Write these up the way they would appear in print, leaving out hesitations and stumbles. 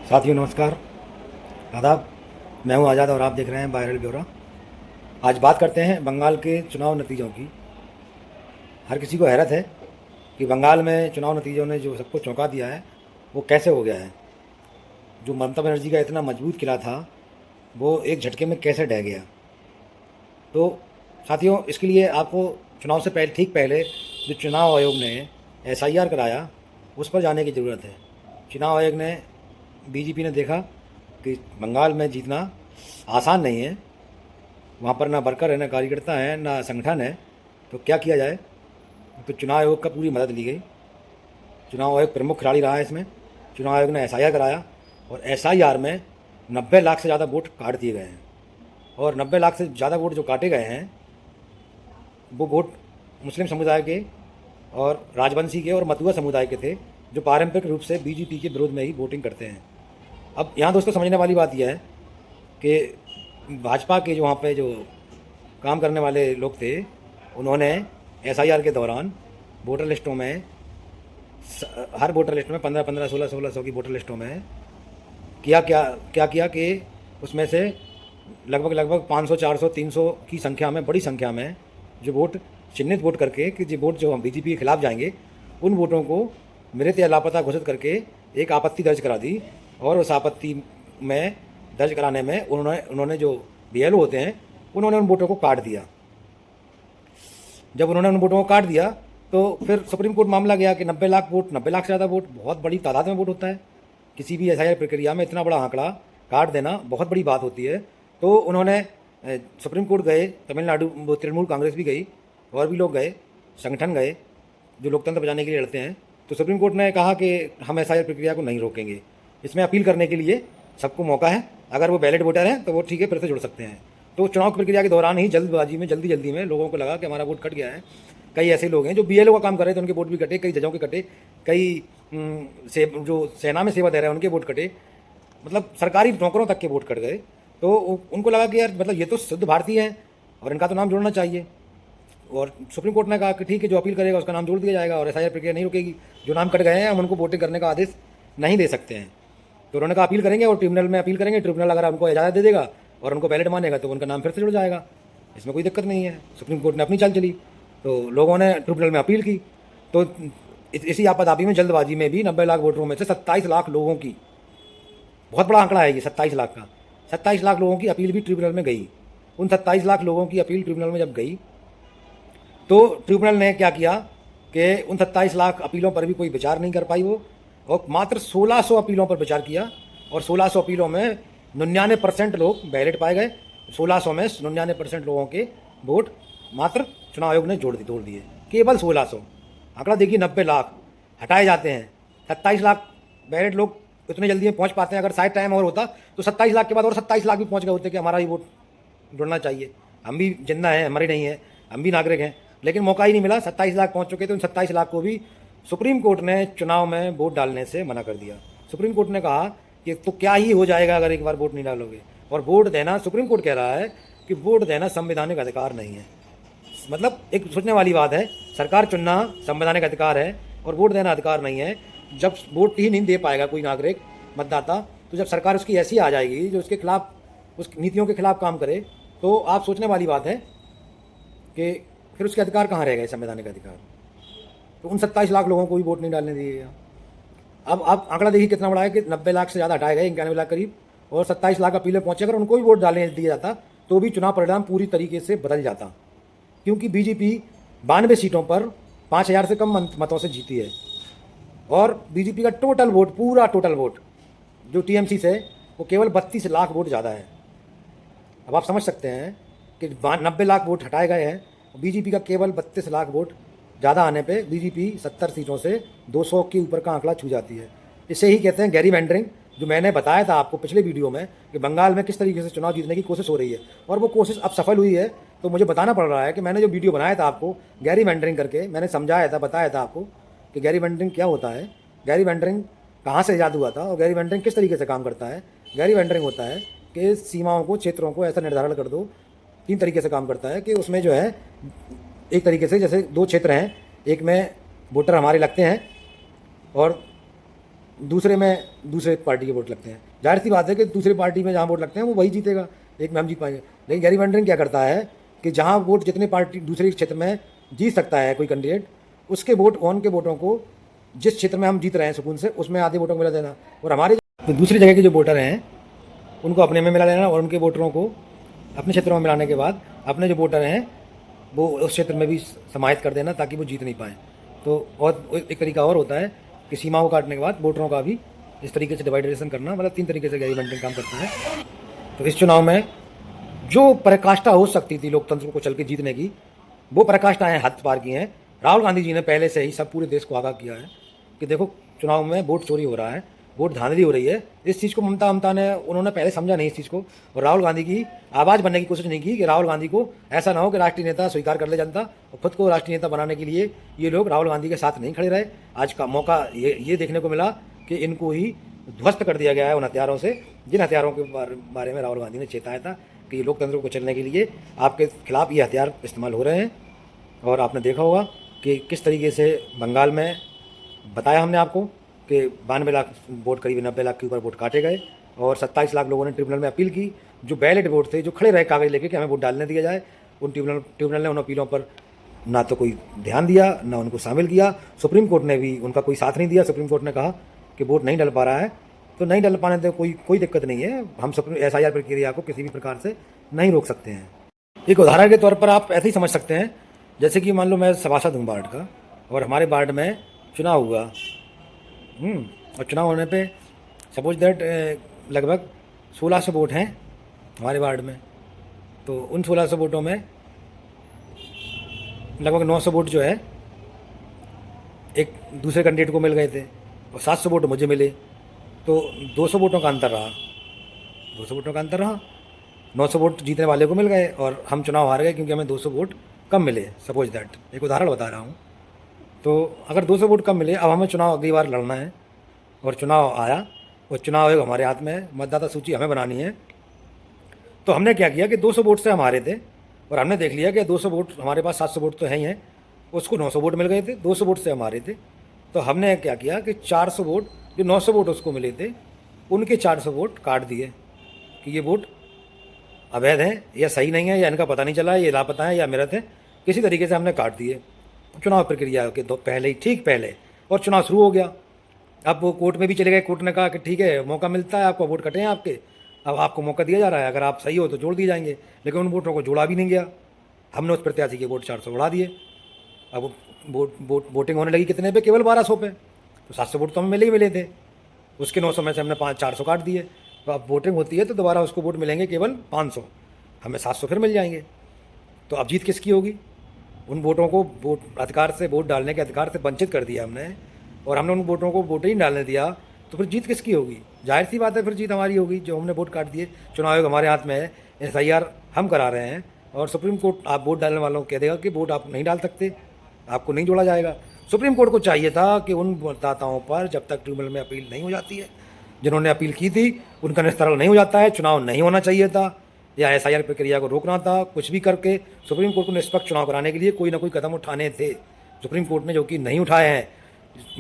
साथियों नमस्कार, आदाब। मैं हूं आज़ाद और आप देख रहे हैं वायरल ब्यौरा। आज बात करते हैं बंगाल के चुनाव नतीजों की। हर किसी को हैरत है कि बंगाल में चुनाव नतीजों ने जो सबको चौंका दिया है वो कैसे हो गया है। जो ममता बनर्जी का इतना मजबूत किला था वो एक झटके में कैसे ढह गया। तो साथियों, इसके लिए आपको चुनाव से पहले ठीक पहले जो चुनाव आयोग ने एसआईआर कराया उस पर जाने की ज़रूरत है। चुनाव आयोग ने बीजेपी ने देखा कि बंगाल में जीतना आसान नहीं है, वहाँ पर ना वर्कर है, ना कार्यकर्ता है, ना संगठन है, तो क्या किया जाए। तो चुनाव आयोग का पूरी मदद ली गई। चुनाव आयोग प्रमुख खिलाड़ी रहा है इसमें। चुनाव आयोग ने एसआईआर कराया और एसआईआर में 90 लाख से ज़्यादा वोट काट दिए गए हैं। और 90 लाख से ज़्यादा वोट जो काटे गए हैं वो वोट मुस्लिम समुदाय के और राजवंशी के और मतुआ समुदाय के थे, जो पारंपरिक रूप से बीजेपी के विरोध में ही वोटिंग करते हैं। अब यहाँ दोस्तों समझने वाली बात यह है कि भाजपा के जो वहाँ पे जो काम करने वाले लोग थे उन्होंने एसआईआर के दौरान वोटर लिस्टों में हर वोटर लिस्ट में 15-15, 16-16 की वोटर लिस्टों में क्या किया कि उसमें से लगभग 500, 400, 300 की संख्या में, बड़ी संख्या में जो वोट चिन्हित वोट करके कि जो वोट जो बीजेपी के खिलाफ जाएंगे उन वोटों को मृत या लापता घोषित करके एक आपत्ति दर्ज करा दी। और उस आपत्ति में दर्ज कराने में उन्होंने जो बीएलओ होते हैं उन्होंने उन वोटों को काट दिया। जब उन्होंने उन वोटों को काट दिया तो फिर सुप्रीम कोर्ट मामला गया कि 90 लाख वोट, 90 लाख से ज़्यादा वोट बहुत बड़ी तादाद में वोट होता है। किसी भी एसआईआर प्रक्रिया में इतना बड़ा आंकड़ा काट देना बहुत बड़ी बात होती है। तो उन्होंने सुप्रीम कोर्ट गए, तमिलनाडु तृणमूल कांग्रेस भी गई और भी लोग गए, संगठन गए जो लोकतंत्र बचाने के लिए लड़ते हैं। तो सुप्रीम कोर्ट ने कहा कि हम एसआईआर प्रक्रिया को नहीं रोकेंगे। इसमें अपील करने के लिए सबको मौका है। अगर वो बैलेट वोटर हैं तो वो ठीक है, फिर से जुड़ सकते हैं। तो चुनाव की प्रक्रिया के दौरान ही जल्दबाजी में, जल्दी में लोगों को लगा कि हमारा वोट कट गया है। कई ऐसे लोग हैं जो बीएलओ का काम कर रहे थे, उनके वोट भी कटे, कई जजों के कटे, कई जो सेना में सेवा दे रहे हैं उनके वोट कटे, मतलब सरकारी नौकरों तक के वोट कट गए। तो उनको लगा कि यार मतलब ये तो शुद्ध भारतीय हैं और इनका तो नाम जोड़ना चाहिए। और सुप्रीम कोर्ट ने कहा कि ठीक है, जो अपील करेगा उसका नाम जोड़ दिया जाएगा और एसआईआर प्रक्रिया नहीं रुकेगी। जो नाम कट गए हैं हम उनको वोटिंग करने का आदेश नहीं दे सकते हैं। तो उन्होंने कहा अपील करेंगे और ट्रिब्यूनल में अपील करेंगे। ट्रिब्यूनल अगर उनको इजाज़त दे देगा और उनको बैलेट मानेगा तो उनका नाम फिर से जुड़ जाएगा। इसमें कोई दिक्कत नहीं है। सुप्रीम कोर्ट ने अपनी चाल चली तो लोगों ने ट्रिब्यूनल में अपील की। तो इसी आपाधापी में, जल्दबाजी में भी 90 लाख वोटरों में से 27 लाख लोगों की, बहुत बड़ा आंकड़ा है ये 27 लाख का, 27 लाख लोगों की अपील भी ट्रिब्यूनल में गई। उन 27 लाख लोगों की अपील ट्रिब्यूनल में जब गई तो ट्रिब्यूनल ने क्या किया कि उन 27 लाख अपीलों पर भी कोई विचार नहीं कर पाई वो, और मात्र 1600 अपीलों पर विचार किया। और 1600 अपीलों में 99% लोग बैलेट पाए गए। 1600 में 99% लोगों के वोट मात्र चुनाव आयोग ने जोड़ दिए, केवल 1600। आंकड़ा देखिए, 90 लाख हटाए जाते हैं। 27 लाख बैलेट लोग इतने जल्दी में पहुंच पाते हैं। अगर शायद टाइम और होता तो 27 लाख के बाद और 27 लाख भी पहुंच गए होते कि हमारा ही वोट जुड़ना चाहिए, हम भी जिंदा हैं, हमारी नहीं है, हम भी नागरिक हैं। लेकिन मौका ही नहीं मिला। 27 लाख पहुंच चुके थे। उन 27 लाख को भी सुप्रीम कोर्ट ने चुनाव में वोट डालने से मना कर दिया। सुप्रीम कोर्ट ने कहा कि तो क्या ही हो जाएगा अगर एक बार वोट नहीं डालोगे। और वोट देना, सुप्रीम कोर्ट कह रहा है कि वोट देना संवैधानिक अधिकार नहीं है। मतलब एक सोचने वाली बात है। सरकार चुनना संवैधानिक अधिकार है और वोट देना अधिकार नहीं है। जब वोट ही नहीं दे पाएगा कोई नागरिक, मतदाता, तो जब सरकार उसकी ऐसी आ जाएगी जो उसके खिलाफ, उस नीतियों के खिलाफ काम करे, तो आप सोचने वाली बात है कि फिर उसके अधिकार कहाँ रह गए, संवैधानिक अधिकार। तो उन 27 लाख लोगों को भी वोट नहीं डालने दिए। अब आप आंकड़ा देखिए कितना बड़ा है कि 90 लाख से ज़्यादा हटाए गए, 91 लाख करीब, और 27 लाख अपीलें पहुंचे। अगर उनको भी वोट डालने दिया जाता तो भी चुनाव परिणाम पूरी तरीके से बदल जाता, क्योंकि बीजेपी 92 सीटों पर 5000 से कम मतों से जीती है। और बीजेपी का टोटल वोट, पूरा टोटल वोट जो टीएमसी से, वो केवल 32 लाख वोट ज़्यादा है। अब आप समझ सकते हैं कि 90 लाख वोट हटाए गए हैं, बीजेपी का केवल 32 लाख वोट ज़्यादा आने पे बीजेपी 70 सीटों से 200 के ऊपर का आंकड़ा छू जाती है। इसे ही कहते हैं गैरीमैंडरिंग, जो मैंने बताया था आपको पिछले वीडियो में कि बंगाल में किस तरीके से चुनाव जीतने की कोशिश हो रही है और वो कोशिश अब सफल हुई है। तो मुझे बताना पड़ रहा है कि मैंने जो वीडियो बनाया था आपको गैरीमैंडरिंग करके, मैंने समझाया था, बताया था आपको कि गैरीमैंडरिंग क्या होता है, गैरीमैंडरिंग कहाँ से ईजाद हुआ था और गैरीमैंडरिंग किस तरीके से काम करता है। गैरीमैंडरिंग होता है कि सीमाओं को, क्षेत्रों को ऐसा निर्धारण कर दो। 3 तरीके से काम करता है कि उसमें जो है, एक तरीके से जैसे 2 क्षेत्र हैं, एक में वोटर हमारे लगते हैं और दूसरे में दूसरे पार्टी के वोट लगते हैं। जाहिर सी बात है कि दूसरी पार्टी में जहाँ वोट लगते हैं वो वही जीतेगा, एक में हम जीत पाएंगे। लेकिन गैरीमैंडरिंग क्या करता है कि जहाँ वोट जितने पार्टी दूसरे क्षेत्र में जीत सकता है कोई कैंडिडेट, उसके वोट ऑन के वोटों को जिस क्षेत्र में हम जीत रहे हैं सुकून से, उसमें आधे वोटों को मिला देना, और हमारे तो दूसरी जगह के जो वोटर हैं उनको अपने में मिला लेना, और उनके वोटरों को अपने क्षेत्रों में मिलाने के बाद अपने जो वोटर हैं वो उस क्षेत्र में भी समाहित कर देना ताकि वो जीत नहीं पाएँ। तो और एक तरीका और होता है कि सीमाओं काटने के बाद वोटरों का भी इस तरीके से डिवाइडेशन करना, मतलब 3 तरीके से गैरीमैंडरिंग काम करता है। तो इस चुनाव में जो पराकाष्ठा हो सकती थी लोकतंत्र को चल के जीतने की, वो पराकाष्ठाएँ हद पार की हैं। राहुल गांधी जी ने पहले से ही सब पूरे देश को आगाह किया है कि देखो चुनाव में वोट चोरी हो रहा है, वोट धांधली हो रही है। इस चीज़ को ममता ने उन्होंने पहले समझा नहीं इस चीज़ को, और राहुल गांधी की आवाज़ बनने की कोशिश नहीं की कि राहुल गांधी को ऐसा ना हो कि राष्ट्रीय नेता स्वीकार कर ले जनता, और खुद को राष्ट्रीय नेता बनाने के लिए ये लोग राहुल गांधी के साथ नहीं खड़े रहे। आज का मौका ये देखने को मिला कि इनको ही ध्वस्त कर दिया गया है उन हथियारों से, जिन हथियारों के बारे में राहुल गांधी ने चेताया था कि ये लोकतंत्र को चलने के लिए आपके खिलाफ ये हथियार इस्तेमाल हो रहे हैं। और आपने देखा होगा कि किस तरीके से बंगाल में बताया हमने आपको कि 92 लाख वोट, करीब 90 लाख के ऊपर वोट काटे गए, और 27 लाख लोगों ने ट्रिब्यूनल में अपील की। जो बैलेट वोट थे, जो खड़े रहे कागज लेके कि हमें वोट डालने दिया जाए, उन ट्रिब्यूनल ने उन अपीलों पर ना तो कोई ध्यान दिया, ना उनको शामिल किया। सुप्रीम कोर्ट ने भी उनका कोई साथ नहीं दिया। सुप्रीम कोर्ट ने कहा कि वोट नहीं डल पा रहा है तो नहीं डल पाने से कोई दिक्कत नहीं है, हम SIR प्रक्रिया को किसी भी प्रकार से नहीं रोक सकते हैं। एक उदाहरण के तौर पर आप ऐसे ही समझ सकते हैं, जैसे कि मान लो मैं सभासद हूँ वार्ड का, और हमारे वार्ड में चुनाव हुआ, और चुनाव होने पे सपोज दैट लगभग 1600 वोट हैं हमारे वार्ड में। तो उन 1600 वोटों में लगभग 900 वोट जो है एक दूसरे कैंडिडेट को मिल गए थे, और 700 वोट मुझे मिले। तो 200 वोटों का अंतर रहा, 200 वोटों का अंतर रहा। 900 वोट जीतने वाले को मिल गए और हम चुनाव हार गए क्योंकि हमें 200 वोट कम मिले। सपोज दैट, एक उदाहरण बता रहा हूँ। तो अगर 200 वोट कम मिले, अब हमें चुनाव अगली बार लड़ना है, और चुनाव आया, और चुनाव एक हमारे हाथ में है, मतदाता सूची हमें बनानी है। तो हमने क्या किया कि 200 वोट से हम हारे थे, और हमने देख लिया कि 200 वोट हमारे पास, 700 वोट तो है ही हैं, उसको 900 वोट मिल गए थे, 200 वोट से हम हारे थे। तो हमने क्या किया कि 400 वोट, जो 900 वोट उसको मिले थे, उनके 400 वोट काट दिए कि ये वोट अवैध है या सही नहीं है, या इनका पता नहीं चला, ये लापता है या मेरठ है, किसी तरीके से हमने काट दिए चुनाव प्रक्रिया के पहले ही, ठीक पहले, और चुनाव शुरू हो गया। अब वो कोर्ट में भी चले गए, कोर्ट ने कहा कि ठीक है मौका मिलता है आपको, वोट कटे हैं आपके, अब आपको मौका दिया जा रहा है, अगर आप सही हो तो जोड़ दिए जाएंगे। लेकिन उन वोटों को जोड़ा भी नहीं गया। हमने उस प्रत्याशी के वोट 400 बढ़ा दिए। अब वोटिंग होने लगी कितने पे, केवल 1200 पे। तो 700 वोट तो हमें मिले थे, उसके 900 में से हमने 400 काट दिए। तो अब वोटिंग होती है तो दोबारा उसको वोट मिलेंगे केवल 500, हमें 700 फिर मिल जाएंगे। तो अब जीत किसकी होगी? उन वोटों को वोट अधिकार से, वोट डालने के अधिकार से वंचित कर दिया हमने, और हमने उन वोटों को वोट ही डालने दिया, तो फिर जीत किसकी होगी? जाहिर सी बात है फिर जीत हमारी होगी, जो हमने वोट काट दिए। चुनाव आयोग हमारे हाथ में है, SIR हम करा रहे हैं, और सुप्रीम कोर्ट आप वोट डालने वालों को कह देगा कि वोट आप नहीं डाल सकते, आपको नहीं जोड़ा जाएगा। सुप्रीम कोर्ट को चाहिए था कि उन मतदाताओं पर जब तक ट्रिब्यूनल में अपील नहीं हो जाती है, जिन्होंने अपील की थी उनका निस्तारण नहीं हो जाता है, चुनाव नहीं होना चाहिए था, या SIR प्रक्रिया को रोकना था। कुछ भी करके सुप्रीम कोर्ट को निष्पक्ष चुनाव कराने के लिए कोई ना कोई कदम उठाने थे सुप्रीम कोर्ट ने, जो कि नहीं उठाए हैं।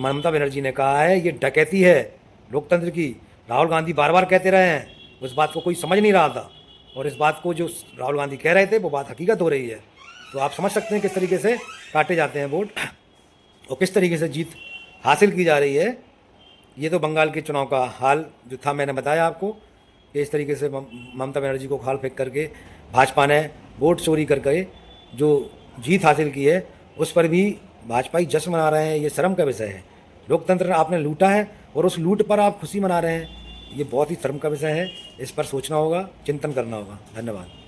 ममता बनर्जी ने कहा है ये डकैती है लोकतंत्र की। राहुल गांधी बार बार कहते रहे हैं, उस बात को कोई समझ नहीं रहा था, और इस बात को जो राहुल गांधी कह रहे थे वो बात हकीकत हो रही है। तो आप समझ सकते हैं किस तरीके से काटे जाते हैं वोट, और किस तरीके से जीत हासिल की जा रही है। ये तो बंगाल के चुनाव का हाल जो था, मैंने बताया आपको कि इस तरीके से ममता बनर्जी को खाल फेंक करके भाजपा ने वोट चोरी करके जो जीत हासिल की है, उस पर भी भाजपाई जश्न मना रहे हैं। ये शर्म का विषय है। लोकतंत्र आपने लूटा है और उस लूट पर आप खुशी मना रहे हैं, ये बहुत ही शर्म का विषय है। इस पर सोचना होगा, चिंतन करना होगा। धन्यवाद।